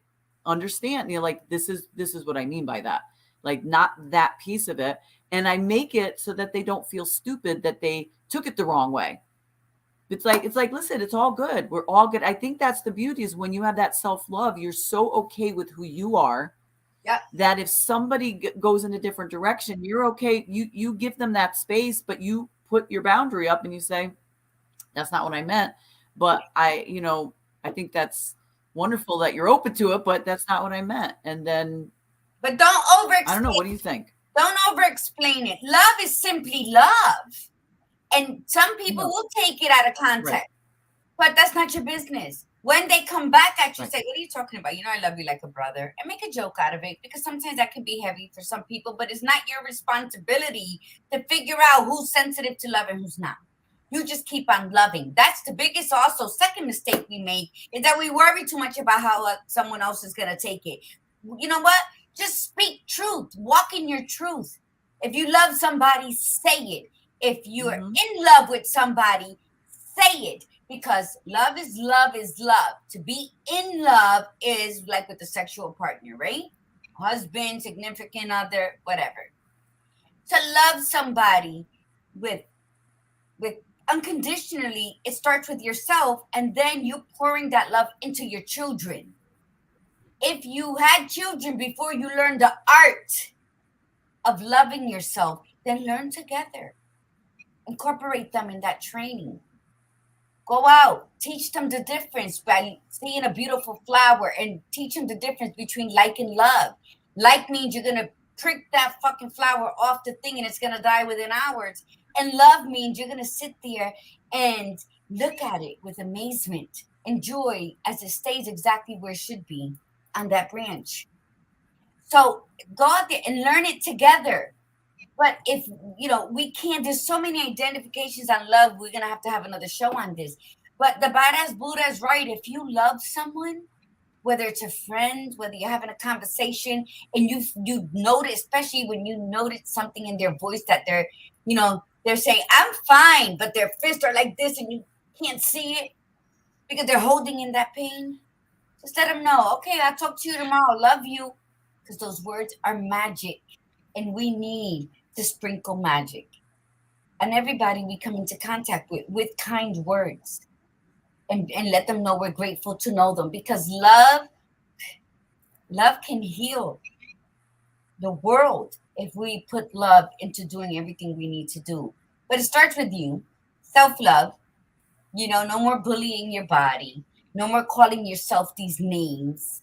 understand, like, this is what I mean by that. Like, not that piece of it. And I make it so that they don't feel stupid that they took it the wrong way. It's like, listen, it's all good. We're all good. I think that's the beauty, is when you have that self-love, you're so okay with who you are. Yep. That if somebody goes in a different direction, you're okay. You give them that space, but you put your boundary up and you say, "That's not what I meant." But I think that's wonderful that you're open to it, but that's not what I meant. And then, but don't over-explain. I don't know. What do you think? Don't over-explain it. Love is simply love. And some people will take it out of context, but that's not your business. When they come back at you, say, "What are you talking about? I love you like a brother," and make a joke out of it, because sometimes that can be heavy for some people, but it's not your responsibility to figure out who's sensitive to love and who's not. You just keep on loving. That's the biggest, also, second mistake we make, is that we worry too much about how someone else is going to take it. You know what? Just speak truth. Walk in your truth. If you love somebody, say it. If you're in love with somebody, say it. Because love is love is love. To be in love is like with the sexual partner, right? Husband, significant other, whatever. To love somebody with unconditionally, it starts with yourself, and then you pouring that love into your children. If you had children before you learned the art of loving yourself, then learn together. Incorporate them in that training. Go out, teach them the difference by seeing a beautiful flower, and teach them the difference between like and love. Like means you're going to prick that fucking flower off the thing and it's going to die within hours. And love means you're going to sit there and look at it with amazement, enjoy as it stays exactly where it should be on that branch. So go out there and learn it together. But if, we can't, there's so many identifications on love, we're going to have another show on this. But the badass Buddha is right. If you love someone, whether it's a friend, whether you're having a conversation, and you notice, especially when you notice something in their voice that they're saying, "I'm fine," but their fists are like this and you can't see it because they're holding in that pain. Just let them know, "Okay, I'll talk to you tomorrow. Love you." Because those words are magic, and we need to sprinkle magic on everybody we come into contact with kind words, and let them know we're grateful to know them, because love can heal the world if we put love into doing everything we need to do. But it starts with you. Self-love, no more bullying your body, no more calling yourself these names.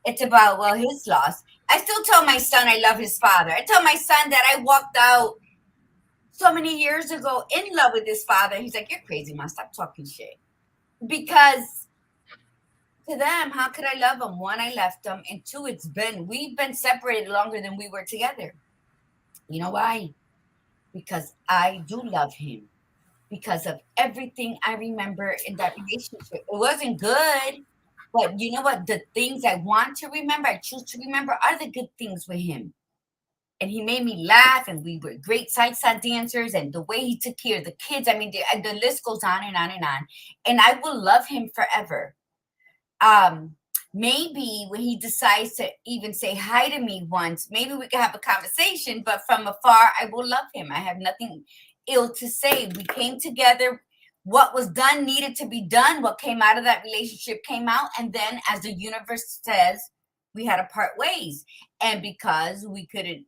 It's about, well, his loss. I still tell my son I love his father. I tell my son that I walked out so many years ago in love with his father. He's like, "You're crazy, Mom. Stop talking shit." Because to them, how could I love him? One, I left him. And two, we've been separated longer than we were together. You know why? Because I do love him. Because of everything I remember in that relationship. It wasn't good. But you know what? The things I want to remember, I choose to remember, are the good things with him. And he made me laugh, and we were great salsa dancers, and the way he took care of the kids. I mean, the list goes on and on and on. And I will love him forever. Maybe when he decides to even say hi to me once, maybe we can have a conversation, but from afar, I will love him. I have nothing ill to say. We came together. What was done needed to be done. What came out of that relationship came out. And then, as the universe says, we had to part ways. And because we couldn't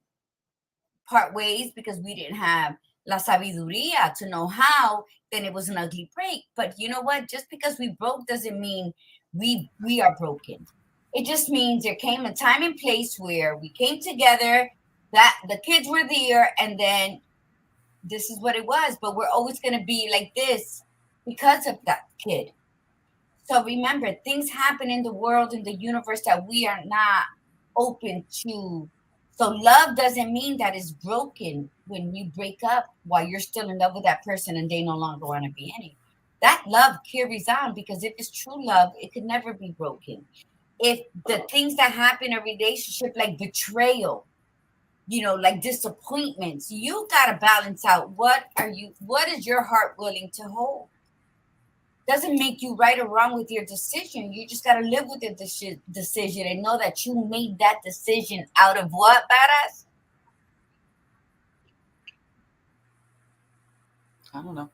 part ways because we didn't have la sabiduría to know how, then it was an ugly break. But you know what? Just because we broke doesn't mean we are broken. It just means there came a time and place where we came together, that the kids were there, and then this is what it was. But we're always going to be like this because of that kid. So remember, things happen in the world, in the universe, that we are not open to. So love doesn't mean that it's broken when you break up while you're still in love with that person and they no longer want to be in it. That love carries on, because if it's true love, it could never be broken. If the things that happen in a relationship, like betrayal, like disappointments, you got to balance out what is your heart willing to hold. Doesn't make you right or wrong with your decision. You just got to live with the decision and know that you made that decision out of what, badass? I don't know.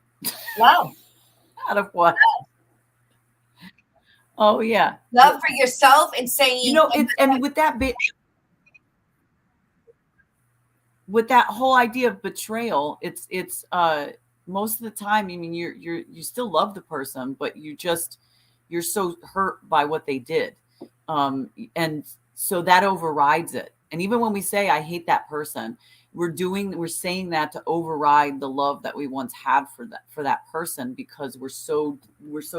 Love. Out of what? Oh yeah. Love for yourself and saying, and with that bit, with that whole idea of betrayal, it's most of the time, I mean, you still love the person, but you're so hurt by what they did, and so that overrides it. And even when we say I hate that person, we're saying that to override the love that we once had for that person, because we're so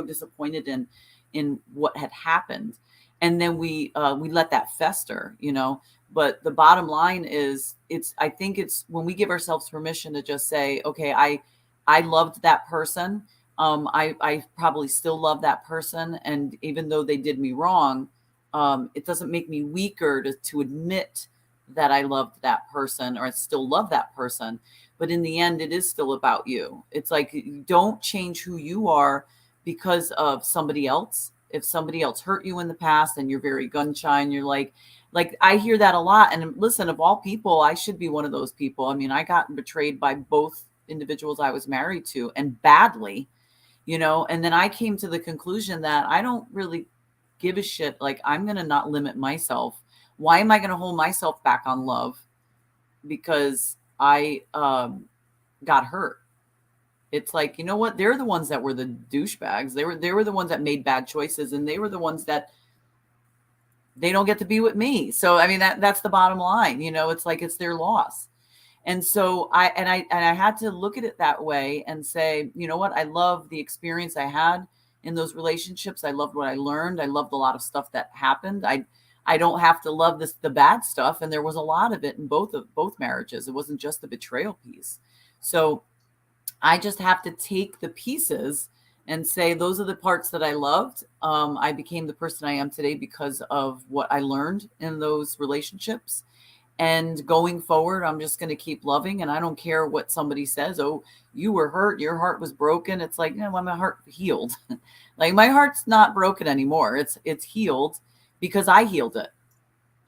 disappointed in what had happened, and then we let that fester, But the bottom line is, I think it's when we give ourselves permission to just say, okay, I loved that person. I probably still love that person. And even though they did me wrong, it doesn't make me weaker to admit that I loved that person, or I still love that person. But in the end, it is still about you. It's like, you don't change who you are because of somebody else. If somebody else hurt you in the past and you're very gun shy and you're like I hear that a lot. And listen, of all people, I should be one of those people. I mean, I got betrayed by both individuals I was married to, and badly, and then I came to the conclusion that I don't really give a shit. Like, I'm going to not limit myself. Why am I going to hold myself back on love because I got hurt? It's like, you know what? They're the ones that were the douchebags. They were the ones that made bad choices, and they were the ones that they don't get to be with me. So, I mean, that's the bottom line. It's like, it's their loss. And so I had to look at it that way and say, you know what? I love the experience I had in those relationships. I loved what I learned. I loved a lot of stuff that happened. I don't have to love the bad stuff. And there was a lot of it in both marriages. It wasn't just the betrayal piece. So I just have to take the pieces and say, those are the parts that I loved. I became the person I am today because of what I learned in those relationships. And going forward, I'm just going to keep loving. And I don't care what somebody says. Oh, you were hurt. Your heart was broken. It's like, well, my heart healed. Like, my heart's not broken anymore. It's healed because I healed it.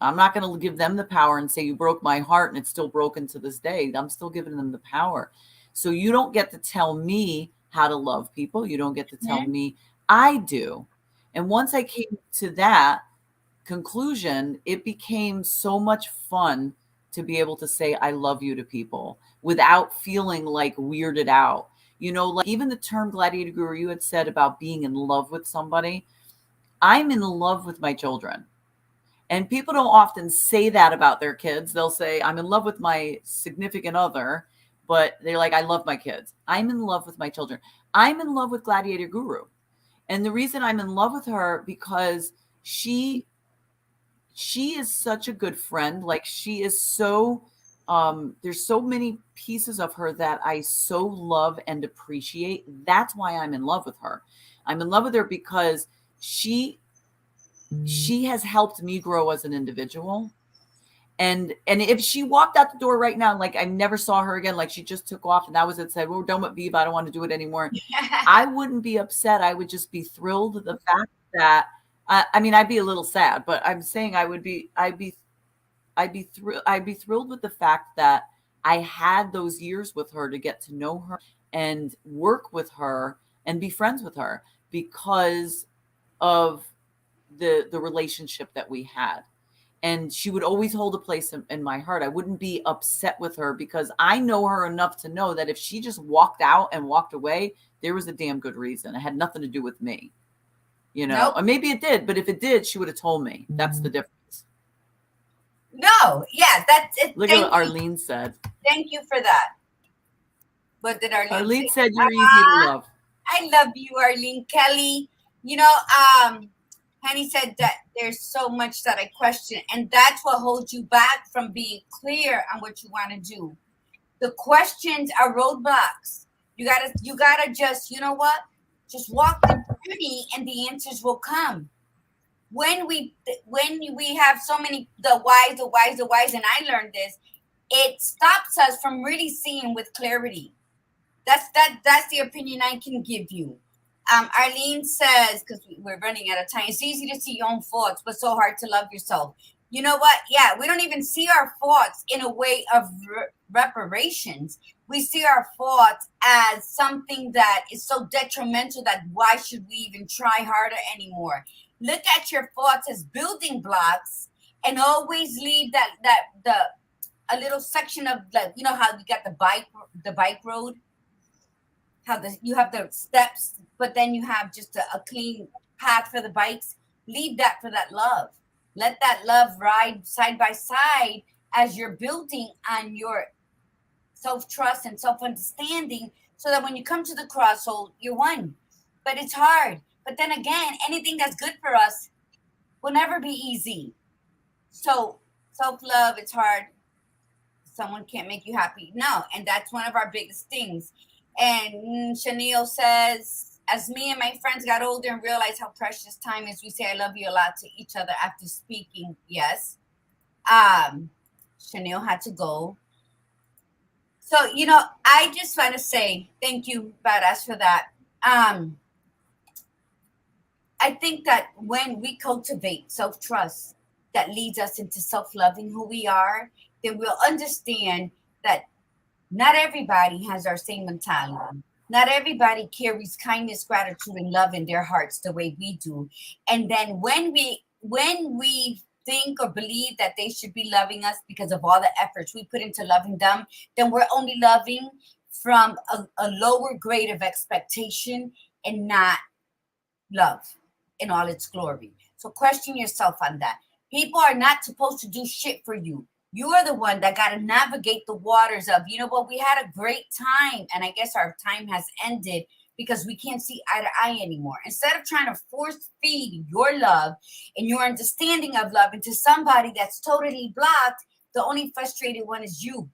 I'm not going to give them the power and say, you broke my heart and it's still broken to this day. I'm still giving them the power. So you don't get to tell me how to love people. You don't get to tell me. I do. And once I came to that conclusion, it became so much fun to be able to say I love you to people without feeling like weirded out. Like even the term gladiator guru you had said about being in love with somebody. I'm in love with my children. And people don't often say that about their kids. They'll say, I'm in love with my significant other, but they're like, I love my kids. I'm in love with my children. I'm in love with Gladiator Guru. And the reason I'm in love with her, because she is such a good friend. Like, she is so, there's so many pieces of her that I so love and appreciate. That's why I'm in love with her. I'm in love with her because she has helped me grow as an individual. And if she walked out the door right now, like I never saw her again, like she just took off and that was it, said, well, we're done with Viva, I don't want to do it anymore. I wouldn't be upset. I would just be thrilled with the fact that, I mean, I'd be a little sad, but I'm saying I'd be thrilled with the fact that I had those years with her to get to know her and work with her and be friends with her because of the relationship that we had. And she would always hold a place in my heart. I wouldn't be upset with her because I know her enough to know that if she just walked out and walked away, there was a damn good reason. It had nothing to do with me, Nope. or maybe it did, but if it did, she would have told me. That's the difference. No, yeah, that's it. Look at what Arlene said. Thank you for that. What did Arlene say? Arlene said you're easy to love. I love you, Arlene. Kelly, Henny said that there's so much that I question, and that's what holds you back from being clear on what you want to do. The questions are roadblocks. You gotta just, you know what? Just walk the journey, and the answers will come. When we have so many the whys, and I learned this, it stops us from really seeing with clarity. That's the opinion I can give you. Arlene says, because we're running out of time, it's easy to see your own faults, but so hard to love yourself. You know what? Yeah, we don't even see our faults in a way of reparations. We see our faults as something that is so detrimental that why should we even try harder anymore? Look at your faults as building blocks, and always leave a little section of, like, you know how you got the bike road, how you have the steps, but then you have just a clean path for the bikes. Leave that for that love. Let that love ride side by side as you're building on your self-trust and self-understanding, so that when you come to the crossroad, you're one. But it's hard. But then again, anything that's good for us will never be easy. So self-love, it's hard. Someone can't make you happy. No, and that's one of our biggest things. And Chanel says, as me and my friends got older and realized how precious time is, we say I love you a lot to each other after speaking. Yes. Chanel had to go. So, I just want to say thank you, Badass, for that. I think that when we cultivate self-trust that leads us into self-loving who we are, then we'll understand that not everybody has our same mentality. Not everybody carries kindness, gratitude, and love in their hearts the way we do. And then when we think or believe that they should be loving us because of all the efforts we put into loving them, then we're only loving from a lower grade of expectation and not love in all its glory. So question yourself on that. People are not supposed to do shit for you. You are the one that got to navigate the waters of, you know what, we had a great time, and I guess our time has ended because we can't see eye to eye anymore. Instead of trying to force feed your love and your understanding of love into somebody that's totally blocked, the only frustrated one is you,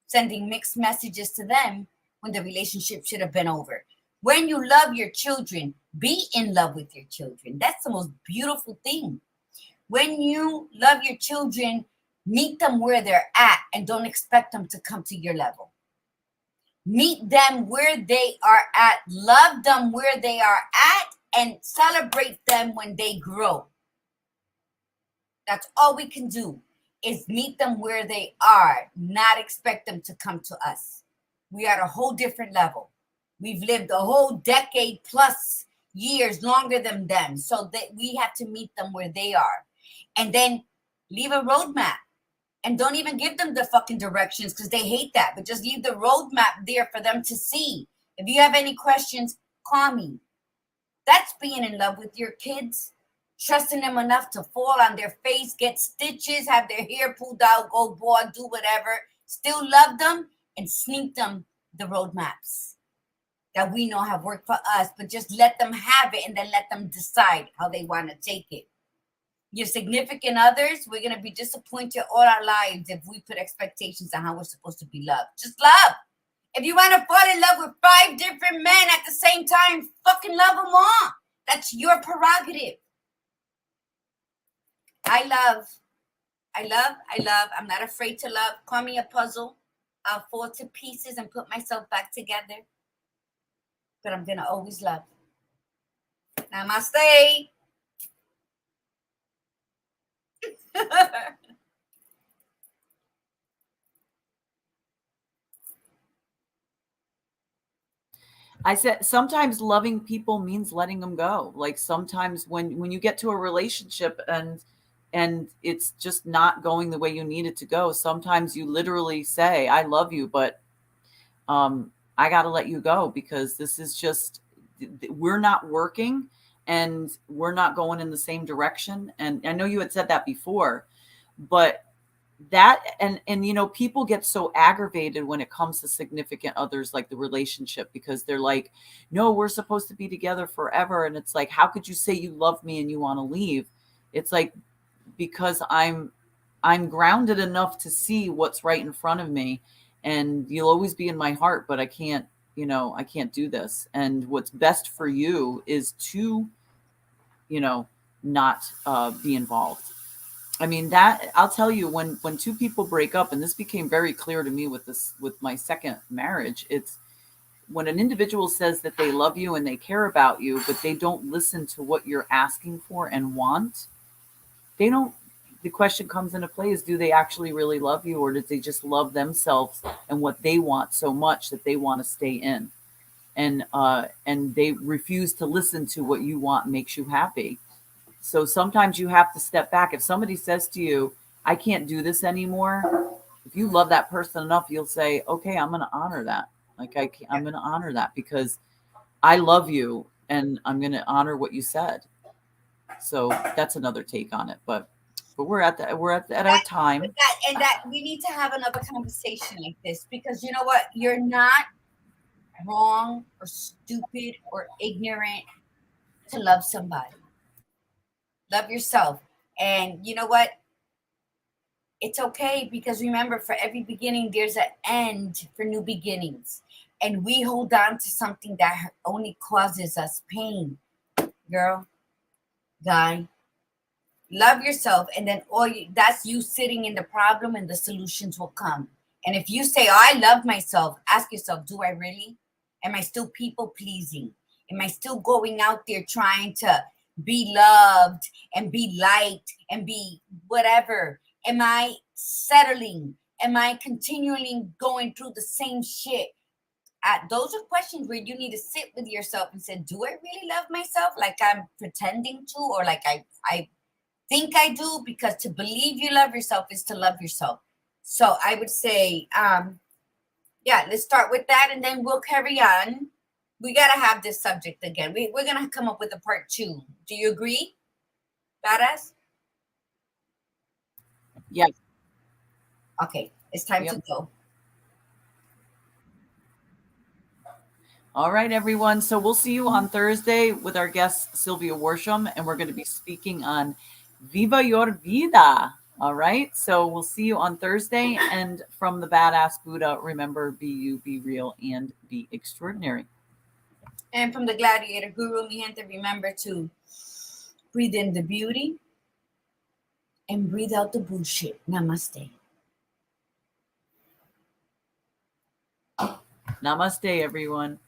sending mixed messages to them when the relationship should have been over. When you love your children, be in love with your children. That's the most beautiful thing. When you love your children, meet them where they're at and don't expect them to come to your level. Meet them where they are at, love them where they are at, and celebrate them when they grow. That's all we can do, is meet them where they are, not expect them to come to us. We are at a whole different level. We've lived a whole decade plus years longer than them, so that we have to meet them where they are. And then leave a roadmap. And don't even give them the fucking directions because they hate that. But just leave the roadmap there for them to see. If you have any questions, call me. That's being in love with your kids. Trusting them enough to fall on their face, get stitches, have their hair pulled out, go bored, do whatever. Still love them and sneak them the roadmaps that we know have worked for us. But just let them have it and then let them decide how they want to take it. Your significant others, we're going to be disappointed all our lives if we put expectations on how we're supposed to be loved. Just love. If you want to fall in love with 5 different men at the same time, fucking love them all. That's your prerogative. I love. I'm not afraid to love. Call me a puzzle. I'll fall to pieces and put myself back together. But I'm going to always love. Namaste. I said sometimes loving people means letting them go. Like sometimes when you get to a relationship and and it's just not going the way you need it to go. Sometimes you literally say, I love you, but I got to let you go because this is just, we're not working and we're not going in the same direction. And I know you had said that before, but that, and you know, people get so aggravated when it comes to significant others, like the relationship, because they're like, no, we're supposed to be together forever. And it's like, how could you say you love me and you want to leave? It's like, because I'm grounded enough to see what's right in front of me, and you'll always be in my heart, but I can't, you know, I can't do this. And what's best for you is to, you know, not be involved. I mean, that, I'll tell you, when two people break up, and this became very clear to me with my second marriage, it's when an individual says that they love you and they care about you, but they don't listen to what you're asking for and want, they don't, the question comes into play is, do they actually really love you, or did they just love themselves and what they want so much that they want to stay in? And they refuse to listen to what you want makes you happy. So sometimes you have to step back. If somebody says to you, I can't do this anymore, if you love that person enough, you'll say, okay, I'm going to honor that. Like I'm going to honor that because I love you and I'm going to honor what you said. So that's another take on it. But we're at our time. That we need to have another conversation like this, because you know what? You're not wrong or stupid or ignorant to love somebody. Love yourself. And you know what? It's okay, because remember, for every beginning, there's an end for new beginnings. And we hold on to something that only causes us pain. Girl, guy, love yourself. And then that's you sitting in the problem, and the solutions will come. And if you say, oh, I love myself, ask yourself, do I really? Am I still people pleasing? Am I still going out there trying to be loved and be liked and be whatever? Am I settling? Am I continually going through the same shit? Those are questions where you need to sit with yourself and say, do I really love myself like I'm pretending to, or like I think I do? Because to believe you love yourself is to love yourself. So I would say, yeah, let's start with that, and then we'll carry on. We got to have this subject again. We're going to come up with a part 2. Do you agree, Badass? Yes. Okay, it's time to go. All right, everyone. So we'll see you on Thursday with our guest, Sylvia Worsham, and we're going to be speaking on Viva Your Vida. All right. So we'll see you on Thursday. And from the Badass Buddha, remember, be you, be real, and be extraordinary. And from the Gladiator Guru, mi gente, remember to breathe in the beauty and breathe out the bullshit. Namaste. Namaste, everyone.